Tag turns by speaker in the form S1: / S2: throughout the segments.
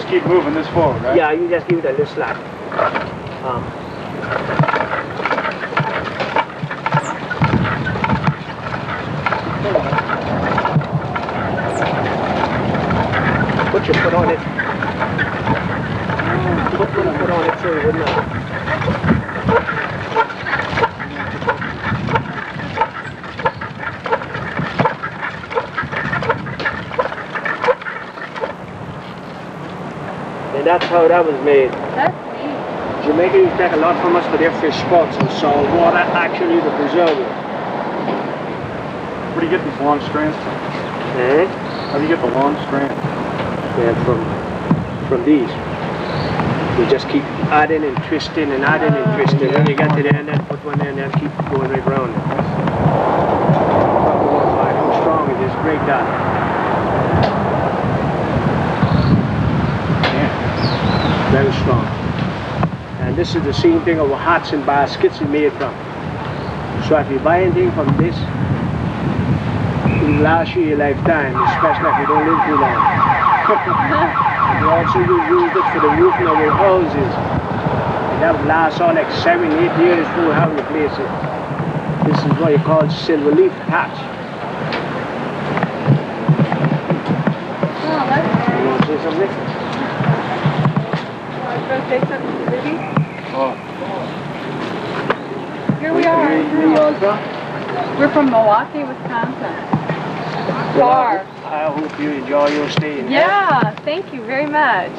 S1: just keep moving this forward, right?
S2: Yeah, you just give it a little slack. Put your foot on it. Put one foot on it so you wouldn't know. And that's how that was made.
S3: That's neat.
S2: Jamaica used to take a lot from us for their fish spots and salt water, actually the preserver.
S1: Where do you get these long strands from?
S2: Eh?
S1: How do you get the long strands?
S2: Yeah, from these. You just keep adding and twisting and adding and twisting. When you get to the end, then put one in and keep going right round. How strong it is, break that. Yeah. Very strong. And this is the same thing our hats and baskets are made from. So if you buy anything from this, it'll last you your lifetime, especially if you don't live too long. We also use it for the roofing of our houses. And that would last all like 7, 8 years before we have to replace it. This is what you call silver leaf thatch.
S3: Oh, that's nice.
S2: You want to say something?
S3: Want to go say something to Libby?
S1: Oh.
S3: Here we are.
S2: Where you all from?
S3: We're from Milwaukee, Wisconsin. Far.
S2: I hope you enjoy your stay.
S3: Yeah, thank you very much.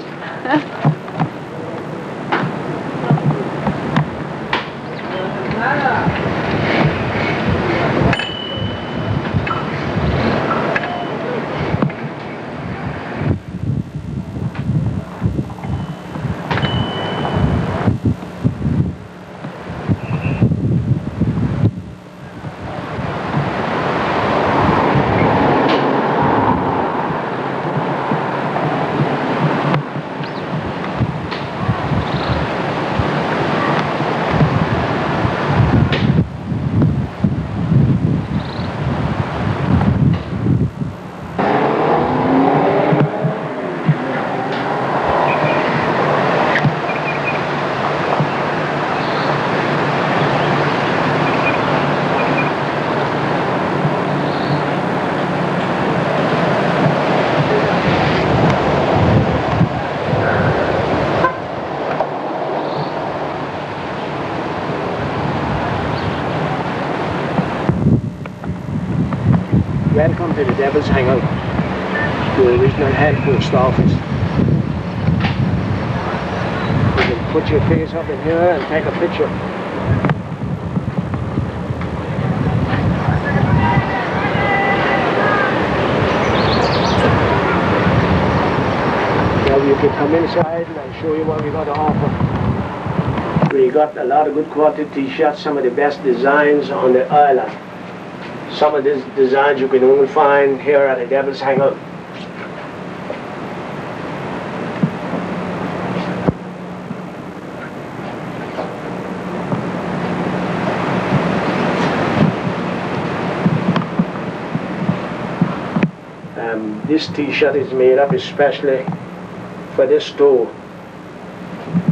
S2: Welcome to the Devil's Hangout, the original head post office. You can put your face up in here and take a picture. Now you can come inside and I'll show you what we got to offer. We got a lot of good quality t-shirts, some of the best designs on the island. Some of these designs you can only find here at the Devil's Hangout. This t-shirt is made up especially for this store.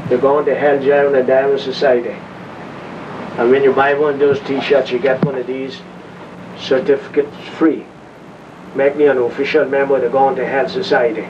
S2: They're going to Hell Jail and the Diamond Society. And when you buy one of those t-shirts, you get one of these certificates free. Make me an official member of the Gone to Hell Society.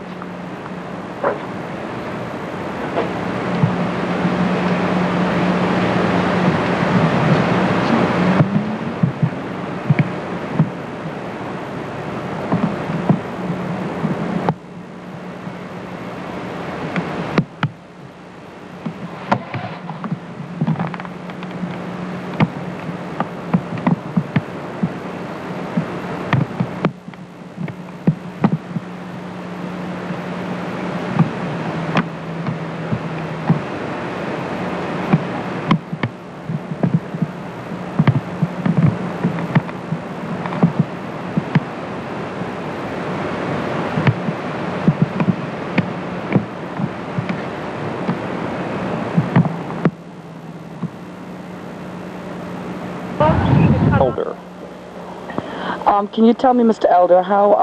S4: Can you tell me, Mr. Elder, how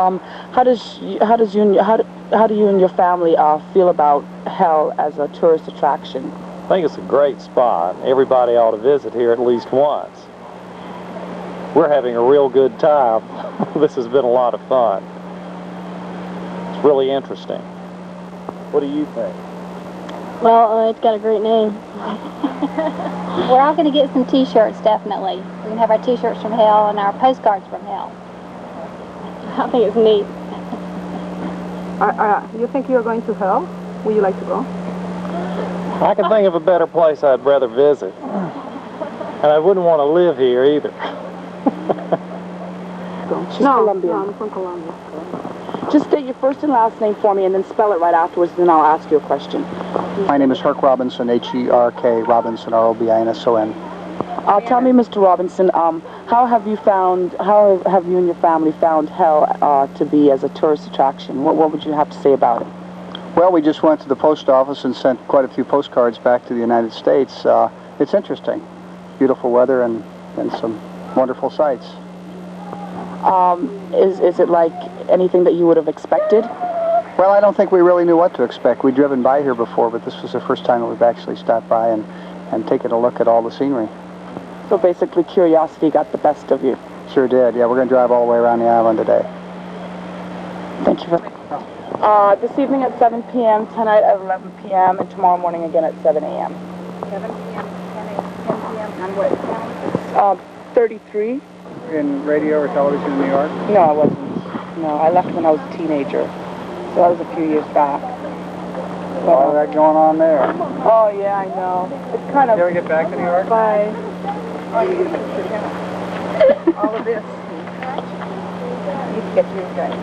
S4: do you and your family feel about hell as a tourist attraction?
S5: I think it's a great spot. Everybody ought to visit here at least once. We're having a real good time. This has been a lot of fun. It's really interesting. What do you think?
S6: Well, it's got a great name.
S7: We're all going to get some t-shirts, definitely. We're going to have our t-shirts from hell and our postcards from hell.
S6: I think it's neat.
S3: You think you're going to hell? Would you like to go?
S5: I can think of a better place I'd rather visit. And I wouldn't want to live here either.
S4: She's Colombian.
S3: No, I'm from Colombia.
S4: Just state your first and last name for me and then spell it right afterwards, then I'll ask you a question.
S8: My name is Herc Robinson, H-E-R-K, Robinson, R-O-B-I-N-S-O-N.
S4: Tell me, Mr. Robinson, how have you and your family found hell to be as a tourist attraction? What would you have to say about it?
S8: Well, we just went to the post office and sent quite a few postcards back to the United States. It's interesting. Beautiful weather and some wonderful sights.
S4: Is it like anything that you would have expected?
S8: Well, I don't think we really knew what to expect. We'd driven by here before, but this was the first time that we've actually stopped by and taken a look at all the scenery.
S4: So basically curiosity got the best of you.
S8: Sure did. Yeah, we're going to drive all the way around the island today.
S4: Thank you very much. This evening at 7 p.m., tonight at 11 p.m., and tomorrow morning again at 7 a.m.
S3: 7 p.m., 10 p.m., and what?
S4: 33.
S8: In radio or television in New York?
S4: No, I wasn't. No, I left when I was a teenager. So that was a few years back.
S8: All of that going on there.
S4: Oh, yeah, I know. It's kind of...
S8: You ever get back to New York?
S4: Bye.
S3: All of this. You need to get these guys.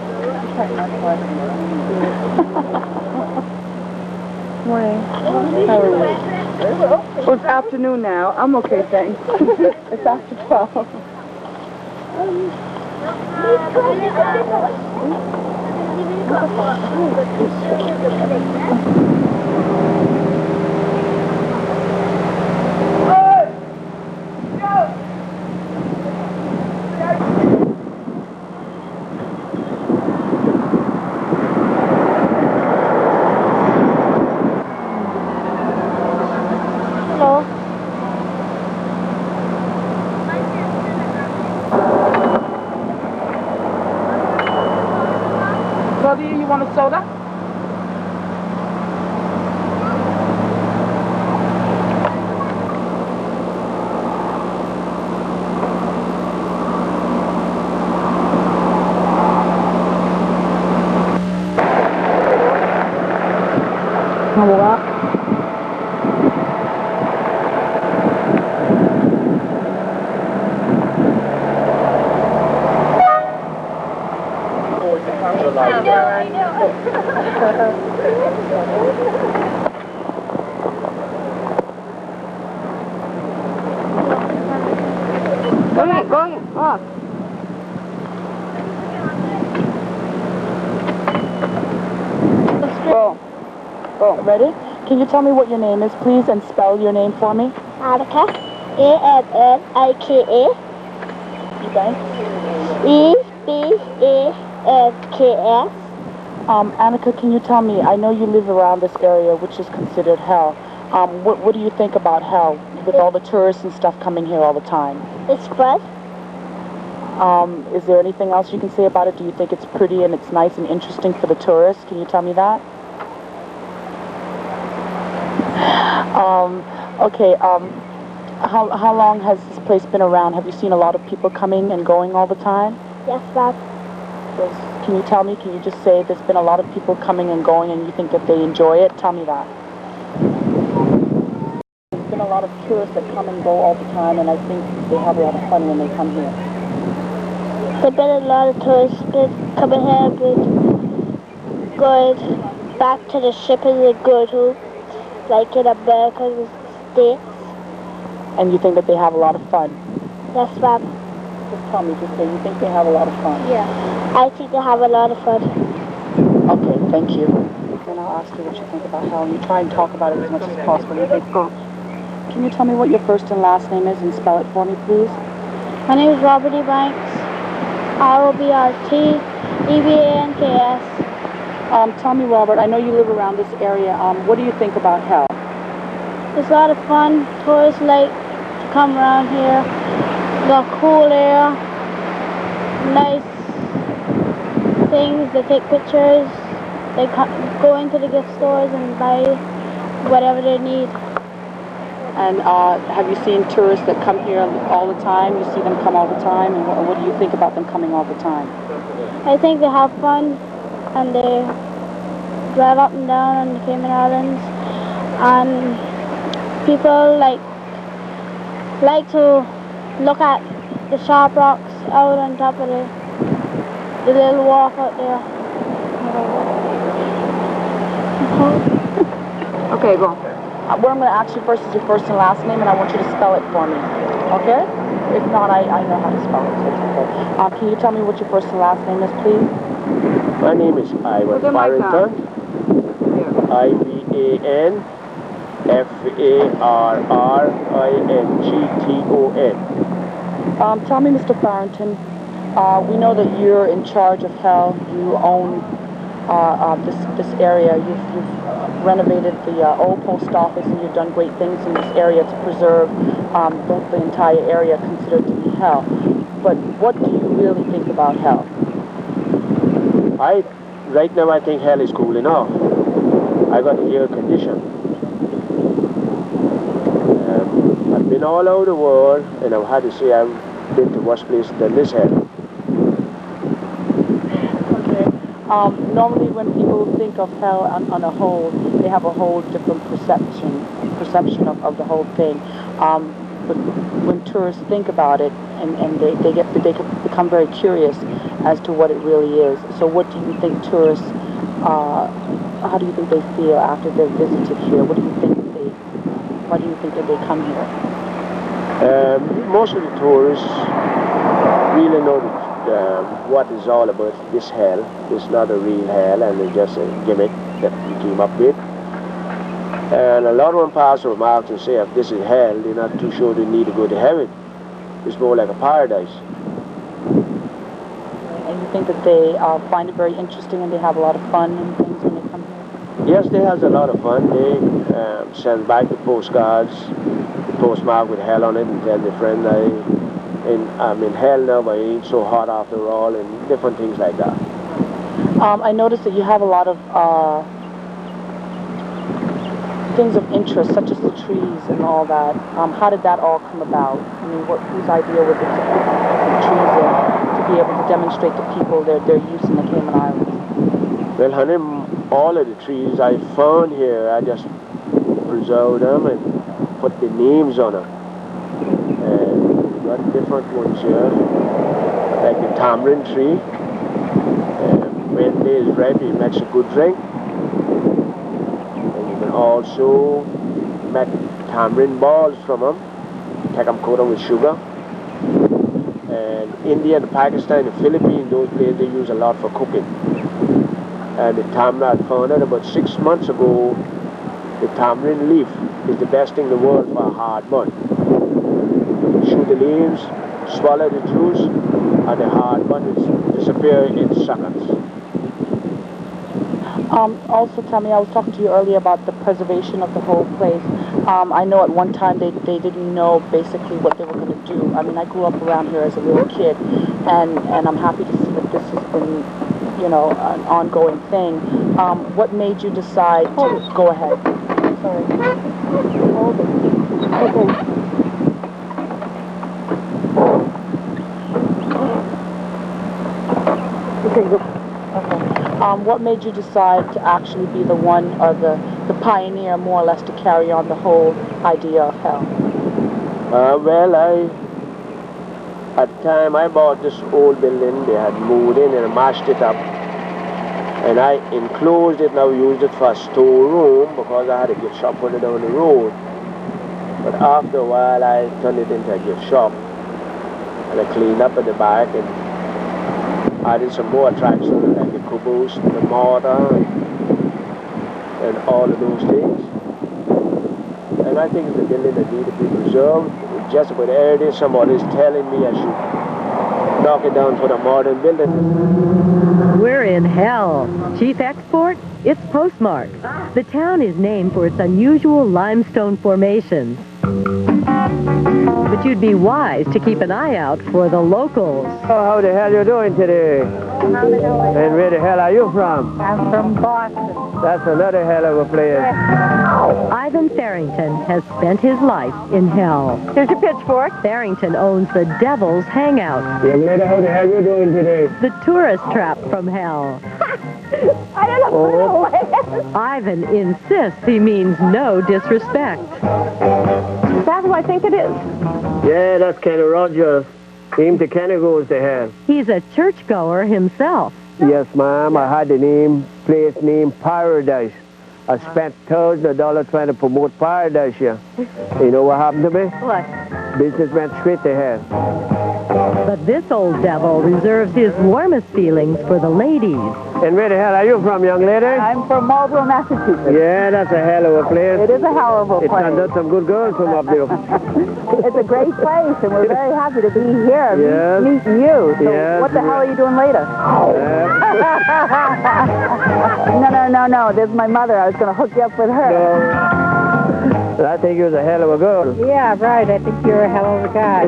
S4: Morning. How are you? Well, it's afternoon now. I'm okay, thanks. It's after 12. Claudia, you want a soda? Ready? Can you tell me what your name is, please, and spell your name for me?
S6: Annika. A-N-N-I-K-A.
S4: Okay.
S6: E-B-A-N-K-S.
S4: Annika, can you tell me, I know you live around this area, which is considered hell. What do you think about hell, with all the tourists and stuff coming here all the time?
S6: It's fun.
S4: Is there anything else you can say about it? Do you think it's pretty and it's nice and interesting for the tourists? Can you tell me that? Okay, how long has this place been around? Have you seen a lot of people coming and going all the time?
S6: Yes, Bob.
S4: Can you tell me, can you just say there's been a lot of people coming and going and you think that they enjoy it? Tell me that. There's been a lot of tourists that come and go all the time, and I think they have a lot of fun when they come here.
S6: There's been a lot of tourists coming here, but going back to the ship and they go to, like in America and the States.
S4: And you think that they have a lot of fun?
S6: Yes, Bob.
S4: Just tell me, just say you think they have a lot of fun.
S6: Yeah. I think they have a lot of fun.
S4: Okay, thank you. Then I'll ask you what you think about hell, and you try and talk about it as much as possible. You think, go. Can you tell me what your first and last name is and spell it for me, please?
S6: My name is Robert E. Banks. ROBRTEBANKS.
S4: Tell me, Robert, I know you live around this area. What do you think about hell?
S6: It's a lot of fun. Tourists like to come around here. The cool air, nice things. They take pictures. They go into the gift stores and buy whatever they need.
S4: And have you seen tourists that come here all the time? You see them come all the time, and what do you think about them coming all the time?
S6: I think they have fun, and they drive up and down on the Cayman Islands, and people like to look at the sharp rocks out on top of the little wharf out there.
S4: Okay, go. What I'm going to ask you first is your first and last name, and I want you to spell it for me. Okay? If not, I know how to spell it, so it's okay. Can you tell me what your first and last name is, please?
S2: My name is Ivan Farrington. IVANFARRINGTON.
S4: Tell me, Mr. Farrington, we know that you're in charge of hell. You own this area. You've renovated the old post office, and you've done great things in this area to preserve the entire area considered to be hell. But what do you really think about hell?
S2: Right now I think hell is cool enough. I got the air condition. I've been all over the world, and I've had to say I've been to worse places than this hell.
S4: Normally when people think of hell on a whole, they have a whole different perception of the whole thing. But when tourists think about it, and they become very curious as to what it really is. So what do you think tourists, how do you think they feel after they've visited here? Why do you think that they come here?
S2: Most of the tourists really know what is all about this hell. It's not a real hell, and it's just a gimmick that we came up with. And a lot of them pass the remarks and say if this is hell, they're not too sure they need to go to heaven. It's more like a paradise.
S4: And you think that they find it very interesting, and they have a lot of fun and things when they come here?
S2: Yes, they have a lot of fun. They send back the postcards, the postmark with hell on it, and tell their friend I'm in hell now, but it ain't so hot after all, and different things like that.
S4: I noticed that you have a lot of things of interest, such as the trees and all that. How did that all come about? I mean, whose idea was it to put the trees in to be able to demonstrate to people their use in the Cayman Islands?
S2: Well, honey, all of the trees I found here, I just preserved them and put the names on them. And we got different ones here, like the tamarind tree. When it is ripe, it makes a good drink. And you can also make tamarind balls from them, take them, coat them with sugar. And India and Pakistan and Philippines, those places they use a lot for cooking. And the tamarind, I found out about 6 months ago, the tamarind leaf is the best thing in the world for a hard bun. Chew the leaves, swallow the juice, and the hard bun will disappear in seconds.
S4: Also, tell me, I was talking to you earlier about the preservation of the whole place. I know at one time they didn't know basically what they were going to do. I mean, I grew up around here as a little kid, and I'm happy to see that this has been, an ongoing thing. What made you decide to go ahead? Sorry. Hold it. Okay, go. Okay. What made you decide to actually be the one, or the pioneer, more or less, to carry on the whole idea of hell?
S2: At the time I bought this old building, they had moved in and mashed it up. And I enclosed it, and I used it for a storeroom because I had a gift shop further down the road. But after a while, I turned it into a gift shop. And I cleaned up at the back and added some more attractions like the caboose, the mortar, and all of those things. And I think it's a building that needs to be preserved. Just about every day somebody is telling me I should knock it down for the modern building.
S9: We're in hell. Chief export? It's postmark. The town is named for its unusual limestone formations. But you'd be wise to keep an eye out for the locals.
S2: Oh, how the hell you doing today? And where the hell are you from?
S3: I'm from Boston.
S2: That's another hell of a place.
S9: Ivan Farrington has spent his life in hell.
S3: Here's your pitchfork.
S9: Farrington owns the Devil's Hangout,
S2: Young lady, how the hell you doing today?
S9: the tourist trap from hell.
S3: I don't know what it is.
S9: Ivan insists he means no disrespect.
S3: That's who I think it is.
S2: Yeah, that's Kenny Rogers. Him to Kenny goes to hell.
S9: He's a churchgoer himself.
S2: Yes, ma'am. I had the place name Paradise. I spent thousands of dollars trying to promote Paradise here. You know what happened to me?
S3: What?
S2: Business went straight to hell.
S9: But this old devil reserves his warmest feelings for the ladies.
S2: And where the hell are you from, young lady?
S3: I'm from Marlborough, Massachusetts.
S2: Yeah, that's a hell of a place.
S3: It is a hell of a
S2: It's
S3: place.
S2: got some good girls from up there.
S3: It's a great place, and we're very happy to be here
S2: Yes.
S3: meeting you. So
S2: Yes.
S3: what the hell are you doing later? No. There's my mother. I was going to hook you up with her.
S2: No. I think you're a hell of a girl.
S3: Yeah, right. I think you're a hell of a guy.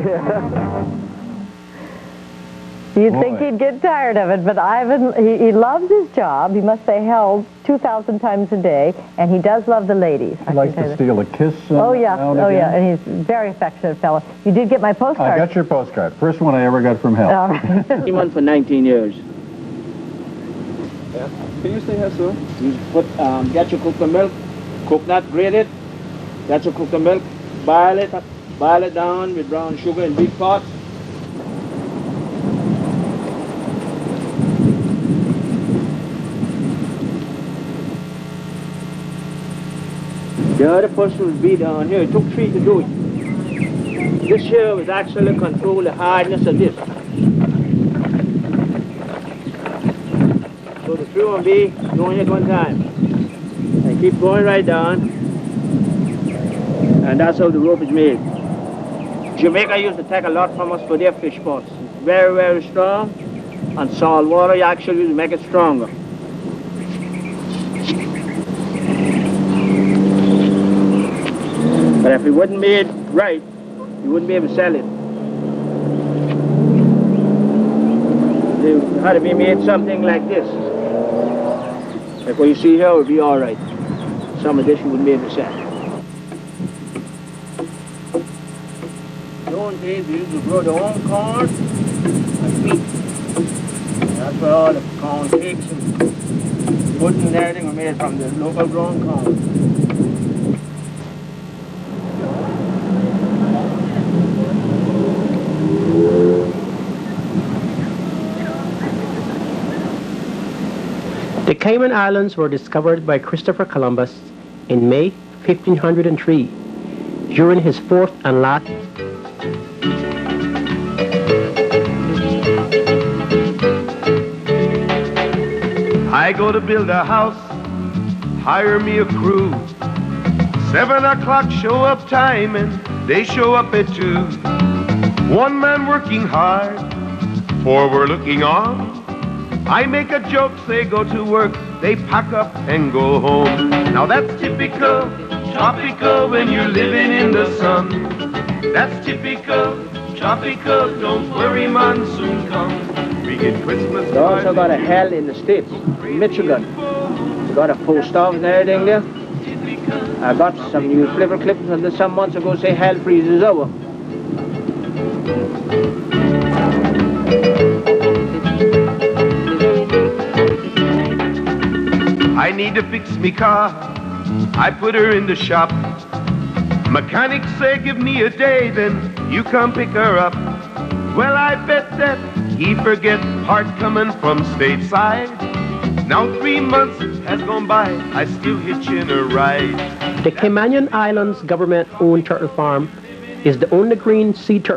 S9: You'd think he'd get tired of it, but Ivan, he loves his job. He must say hell 2,000 times a day, and he does love the ladies.
S10: He likes to steal a kiss.
S9: Oh, yeah, and he's a very affectionate fellow. You did get my postcard.
S10: I got your postcard. First one I ever got from hell.
S9: All right.
S2: He went for 19 years.
S1: Yeah. Can you say yes, sir?
S2: You put, get your coconut milk, coconut, grate it, get your coconut milk, boil it down with brown sugar in big pots. The other person would be down here. It took 3 to do it. This here was actually control the hardness of this. So the 3 will be doing it one time. And keep going right down. And that's how the rope is made. Jamaica used to take a lot from us for their fish pots. Very, very strong. And salt water you actually use to make it stronger. But if it wasn't made right, you wouldn't be able to sell it. It had to be made something like this. Like what you see here would be all right. Some of this you wouldn't be able to sell. Those days we used to grow their own corn and wheat. That's where all the corn cakes and pudding and everything were made from the local grown corn.
S11: The Cayman Islands were discovered by Christopher Columbus in May 1503 during his 4th and last.
S12: I go to build a house, hire me a crew. 7 o'clock show up time and they show up at 2. One man working hard, 4 were looking on. I make a joke, say go to work, they pack up and go home. Now that's typical, tropical when you're living in the sun. That's typical, tropical, don't worry, monsoon comes. We get Christmas.
S2: They also got a hell in the States, Michigan. They got a post office and everything there. I got some newspaper clippings and some months ago say hell freezes over.
S12: I need to fix me car, I put her in the shop. Mechanics say give me a day, then you come pick her up. Well, I bet that he forget part coming from stateside. Now 3 months has gone by, I still hitching a ride.
S11: The Cayman Islands government-owned turtle farm is the only green sea turtle